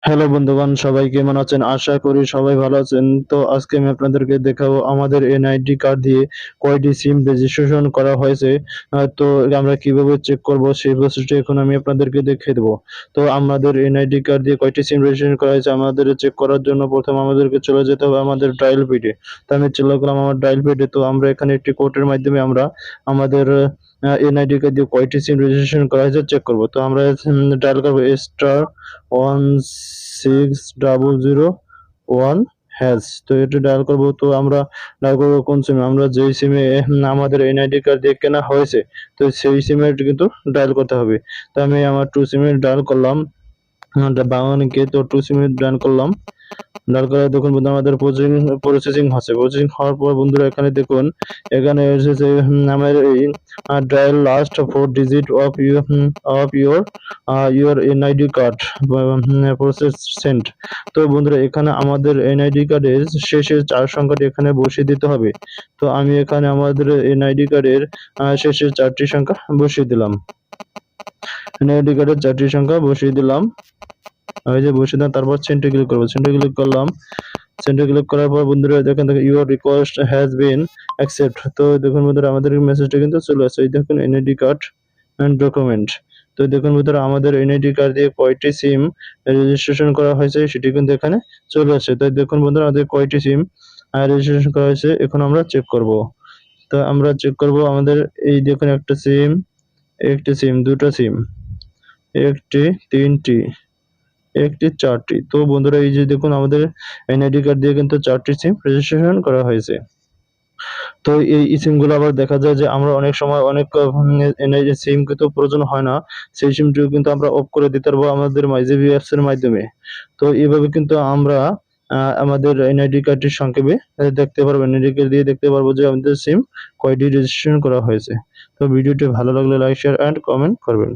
Hello বন্ধুগণ, সবাই কেমন আছেন? আশা করি সবাই ভালো আছেন। তো আজকে আমি আপনাদেরকে দেখাবো আমাদের এনআইডি কার্ড দিয়ে কয়টি সিম রেজিস্ট্রেশন করা হয়েছে। তো আমরা কিভাবে চেক করব সেই প্রসেসটা এখন আমি আপনাদেরকে দেখিয়ে দেবো। তো আমাদের এনআইডি কার্ড দিয়ে কয়টি সিম রেজিস্ট্রেশন করা হয়েছে আমাদের চেক করার জন্য প্রথম আমাদেরকে চলে যেতে হবে আমাদের ডায়াল পেডে। তো আমি চলে গেলাম আমার ডায়াল পেডে। তো আমরা এখানে একটি কোডের মাধ্যমে আমরা আমাদের এনআইডি কার্ড দিয়ে কয়টি সিম রেজিস্ট্রেশন করা হয়েছে চেক করব। তো আমরা ডায়াল করবো স্টার 16001 হ্যাশ। তো এটা ডায়াল করব। তো আমরা ডায়াল করবো কোন সিমে, আমরা যেই সিমে আমাদের এনআইডি কার্ড দিয়ে কেনা হয়েছে তো সেই সিমে কিন্তু ডায়াল করতে হবে। তো আমি আমার টু সিমে ডায়াল করলাম, বাংলালিংকে। তো টু সিমে ডায়াল করলাম। ডায়াল করে দেখুন বন্ধুরা আমাদের প্রসেসিং হচ্ছে। প্রসেসিং হওয়ার পর বন্ধুরা এখানে দেখুন, এখানে এসেছে আমার এই dial last 4 digit of your NID card process sent. তো বন্ধুরা এখানে আমাদের এনআইডি কার্ডের শেষের 4 সংখ্যাটি এখানে বসিয়ে দিতে হবে। তো আমি এখানে আমাদের এনআইডি কার্ডের শেষের 4টি সংখ্যা বসিয়ে দিলাম। এনআইডি কার্ডের 4টি সংখ্যা বসিয়ে দিলাম। এই যে বসিয়ে দিলাম, তারপর সেন্টে ক্লিক করবো। সেন্টে ক্লিক করলাম। সেন্টে ক্লিক করার পর বন্ধুরা দেখেন your request has been accept. তো দেখুন বন্ধুরা আমাদের মেসেজটা কিন্তু চলে আসছে। এই দেখুন এনআইডি কার্ড এন্ড ডকুমেন্ট। তো দেখুন বন্ধুরা আমাদের এনআইডি কার্ড দিয়ে কয়টি সিম রেজিস্ট্রেশন করা হয়েছে সেটি কিন্তু এখানে চলে আসে। তাই দেখুন বন্ধুরা আমাদের কয়টি সিম রেজিস্ট্রেশন করা হয়েছে এখন আমরা চেক করব। তো আমরা চেক করব আমাদের এই দেখুন একটা সিম, একটি সিম, দুটো সিম, একটি, তিনটি, একটি, 4টি। তো বন্ধুরা এই যে দেখুন আমাদের এনআইডি কার্ড দিয়ে কিন্তু 4টি সিম রেজিস্ট্রেশন করা হয়েছে। তো এই সিমগুলো আবার দেখা যায় যে আমরা অনেক সময় অনেক এনআইডি সিম কিন্তু প্রয়োজন হয় না, সেই সিমটিও কিন্তু আমরা অফ করে দিতে পারবো আমাদের মাইজিবি অ্যাপস এর মাধ্যমে। তো এভাবে কিন্তু আমরা আমাদের এনআইডি কার্ডটির সংক্ষেপে দেখতে পারবো, এনআইডি কার্ড দিয়ে দেখতে পারবো যে আমাদের সিম কয়টি রেজিস্ট্রেশন করা হয়েছে। তো ভিডিওটি ভালো লাগলে লাইক, শেয়ার এন্ড কমেন্ট করবেন।